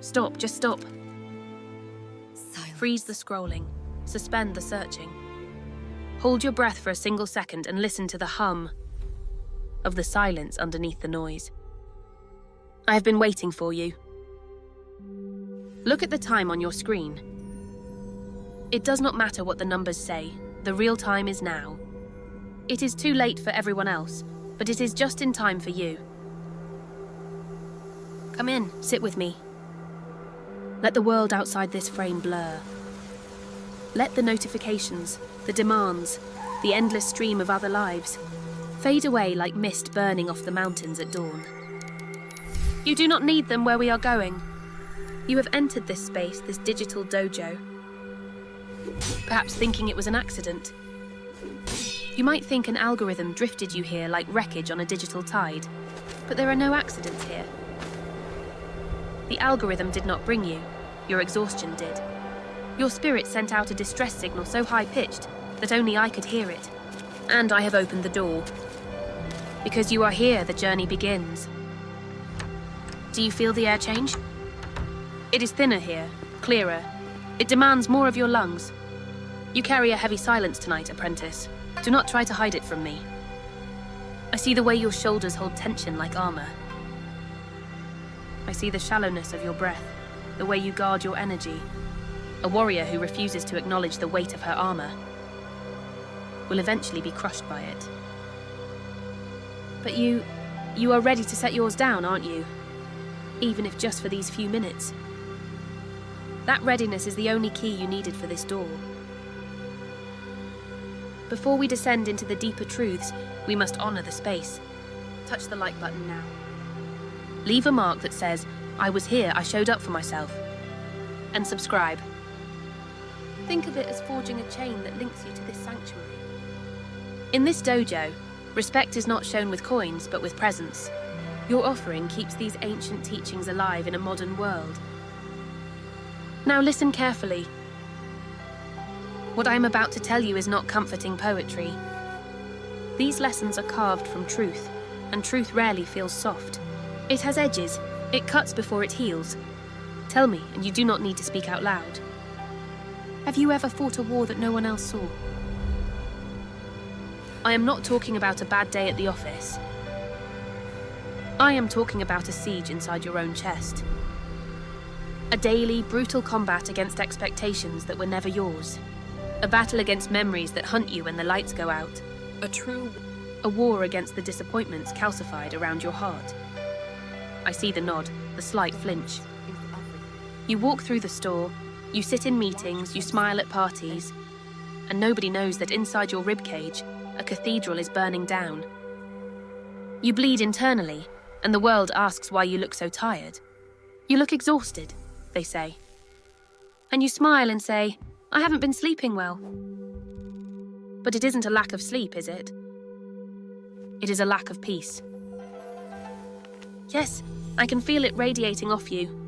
Stop, just stop. Silence. Freeze the scrolling. Suspend the searching. Hold your breath for a single second and listen to the hum of the silence underneath the noise. I have been waiting for you. Look at the time on your screen. It does not matter what the numbers say. The real time is now. It is too late for everyone else, but it is just in time for you. Come in, sit with me. Let the world outside this frame blur. Let the notifications, the demands, the endless stream of other lives fade away like mist burning off the mountains at dawn. You do not need them where we are going. You have entered this space, this digital dojo, perhaps thinking it was an accident. You might think an algorithm drifted you here like wreckage on a digital tide, but there are no accidents here. The algorithm did not bring you, your exhaustion did. Your spirit sent out a distress signal so high-pitched that only I could hear it. And I have opened the door. Because you are here, the journey begins. Do you feel the air change? It is thinner here, clearer. It demands more of your lungs. You carry a heavy silence tonight, apprentice. Do not try to hide it from me. I see the way your shoulders hold tension like armor. I see the shallowness of your breath, the way you guard your energy. A warrior who refuses to acknowledge the weight of her armor will eventually be crushed by it. But you are ready to set yours down, aren't you? Even if just for these few minutes. That readiness is the only key you needed for this door. Before we descend into the deeper truths, we must honor the space. Touch the like button now. Leave a mark that says, I was here, I showed up for myself. And subscribe. Think of it as forging a chain that links you to this sanctuary. In this dojo, respect is not shown with coins, but with presence. Your offering keeps these ancient teachings alive in a modern world. Now listen carefully. What I am about to tell you is not comforting poetry. These lessons are carved from truth, and truth rarely feels soft. It has edges. It cuts before it heals. Tell me, and you do not need to speak out loud. Have you ever fought a war that no one else saw? I am not talking about a bad day at the office. I am talking about a siege inside your own chest. A daily, brutal combat against expectations that were never yours. A battle against memories that hunt you when the lights go out. A war against the disappointments calcified around your heart. I see the nod, the slight flinch. You walk through the store, you sit in meetings, you smile at parties, and nobody knows that inside your ribcage, a cathedral is burning down. You bleed internally, and the world asks why you look so tired. You look exhausted, they say. And you smile and say, I haven't been sleeping well. But it isn't a lack of sleep, is it? It is a lack of peace. Yes, I can feel it radiating off you.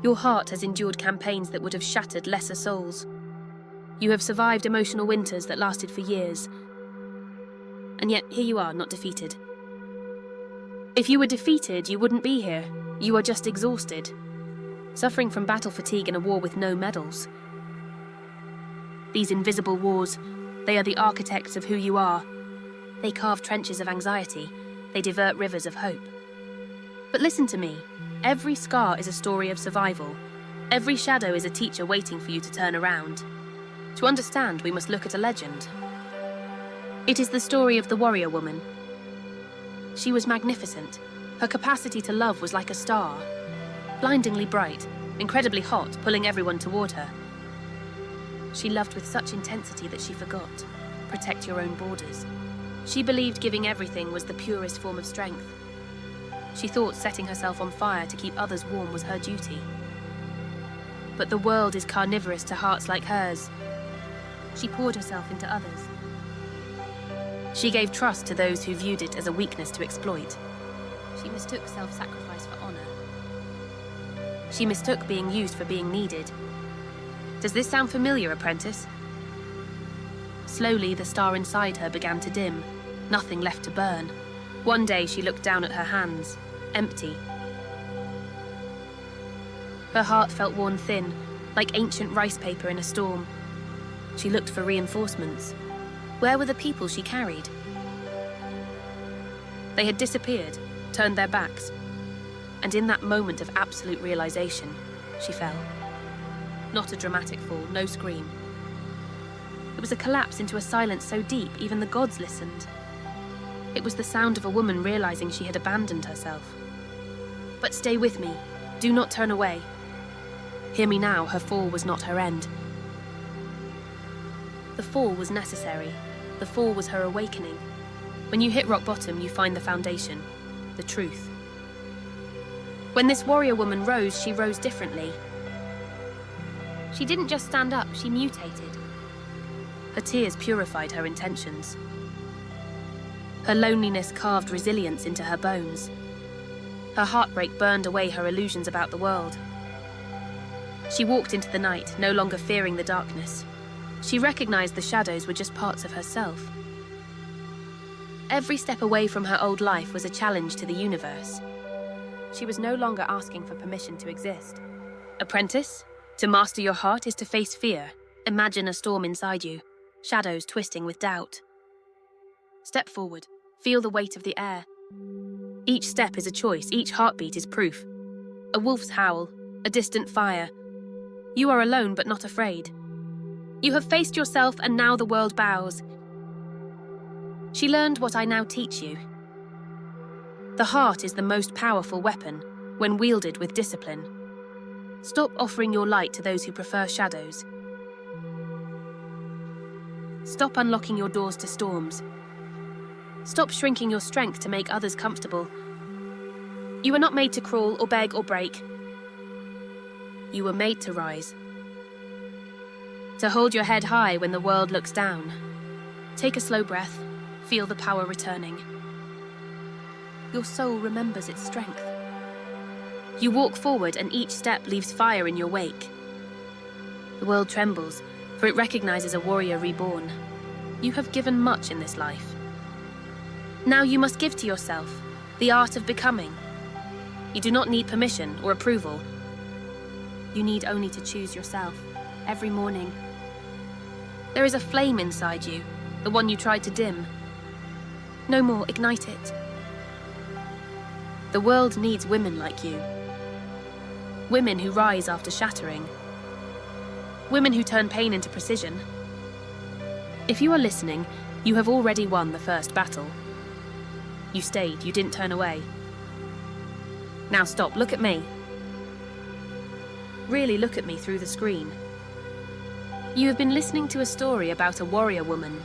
Your heart has endured campaigns that would have shattered lesser souls. You have survived emotional winters that lasted for years. And yet, here you are, not defeated. If you were defeated, you wouldn't be here. You are just exhausted. Suffering from battle fatigue in a war with no medals. These invisible wars, they are the architects of who you are. They carve trenches of anxiety. They divert rivers of hope. But listen to me. Every scar is a story of survival. Every shadow is a teacher waiting for you to turn around. To understand, we must look at a legend. It is the story of the warrior woman. She was magnificent. Her capacity to love was like a star. Blindingly bright, incredibly hot, pulling everyone toward her. She loved with such intensity that she forgot. Protect your own borders. She believed giving everything was the purest form of strength. She thought setting herself on fire to keep others warm was her duty. But the world is carnivorous to hearts like hers. She poured herself into others. She gave trust to those who viewed it as a weakness to exploit. She mistook self-sacrifice for honor. She mistook being used for being needed. Does this sound familiar, apprentice? Slowly, the star inside her began to dim. Nothing left to burn. One day, she looked down at her hands, empty. Her heart felt worn thin, like ancient rice paper in a storm. She looked for reinforcements. Where were the people she carried? They had disappeared, turned their backs, and in that moment of absolute realization, she fell. Not a dramatic fall, no scream. It was a collapse into a silence so deep even the gods listened. It was the sound of a woman realizing she had abandoned herself. But stay with me. Do not turn away. Hear me now, her fall was not her end. The fall was necessary. The fall was her awakening. When you hit rock bottom, you find the foundation, the truth. When this warrior woman rose, she rose differently. She didn't just stand up, she mutated. Her tears purified her intentions. Her loneliness carved resilience into her bones. Her heartbreak burned away her illusions about the world. She walked into the night, no longer fearing the darkness. She recognized the shadows were just parts of herself. Every step away from her old life was a challenge to the universe. She was no longer asking for permission to exist. Apprentice, to master your heart is to face fear. Imagine a storm inside you, shadows twisting with doubt. Step forward, feel the weight of the air. Each step is a choice, each heartbeat is proof. A wolf's howl, a distant fire. You are alone but not afraid. You have faced yourself and now the world bows. She learned what I now teach you. The heart is the most powerful weapon when wielded with discipline. Stop offering your light to those who prefer shadows. Stop unlocking your doors to storms. Stop shrinking your strength to make others comfortable. You were not made to crawl or beg or break. You were made to rise. To hold your head high when the world looks down. Take a slow breath, feel the power returning. Your soul remembers its strength. You walk forward and each step leaves fire in your wake. The world trembles, for it recognizes a warrior reborn. You have given much in this life. Now you must give to yourself the art of becoming. You do not need permission or approval. You need only to choose yourself every morning. There is a flame inside you, the one you tried to dim. No more, ignite it. The world needs women like you. Women who rise after shattering. Women who turn pain into precision. If you are listening, you have already won the first battle. You stayed, you didn't turn away. Now stop, look at me. Really look at me through the screen. You have been listening to a story about a warrior woman.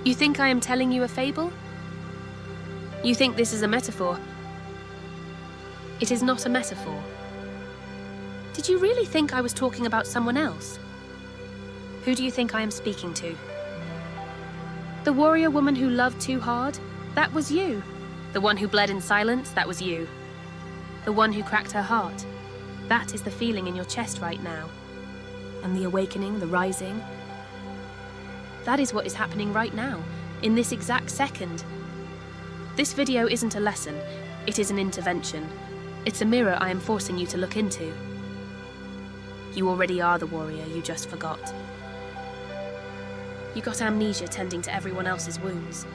You think I am telling you a fable? You think this is a metaphor? It is not a metaphor. Did you really think I was talking about someone else? Who do you think I am speaking to? The warrior woman who loved too hard? That was you. The one who bled in silence? That was you. The one who cracked her heart? That is the feeling in your chest right now. And the awakening, the rising? That is what is happening right now, in this exact second. This video isn't a lesson, it is an intervention. It's a mirror I am forcing you to look into. You already are the warrior, you just forgot. You got amnesia tending to everyone else's wounds.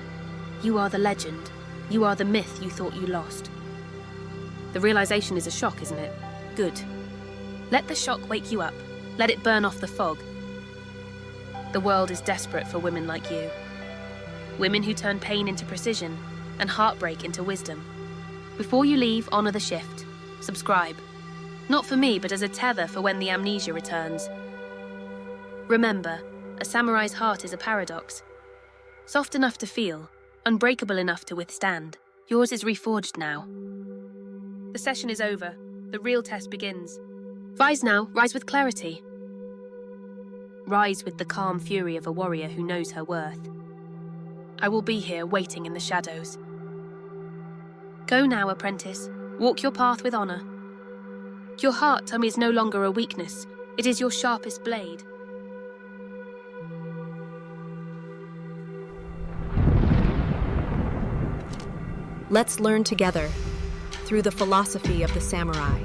You are the legend. You are the myth you thought you lost. The realization is a shock, isn't it? Good. Let the shock wake you up. Let it burn off the fog. The world is desperate for women like you. Women who turn pain into precision and heartbreak into wisdom. Before you leave, honor the shift. Subscribe. Not for me, but as a tether for when the amnesia returns. Remember, a samurai's heart is a paradox. Soft enough to feel, unbreakable enough to withstand. Yours is reforged now. The session is over. The real test begins. Rise now, rise with clarity. Rise with the calm fury of a warrior who knows her worth. I will be here waiting in the shadows. Go now, apprentice. Walk your path with honor. Your heart, Tummy, is no longer a weakness. It is your sharpest blade. Let's learn together through the philosophy of the samurai.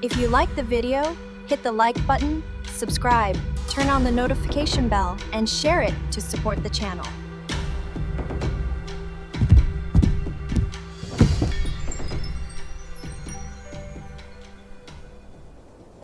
If you like the video, hit the like button, subscribe, turn on the notification bell, and share it to support the channel.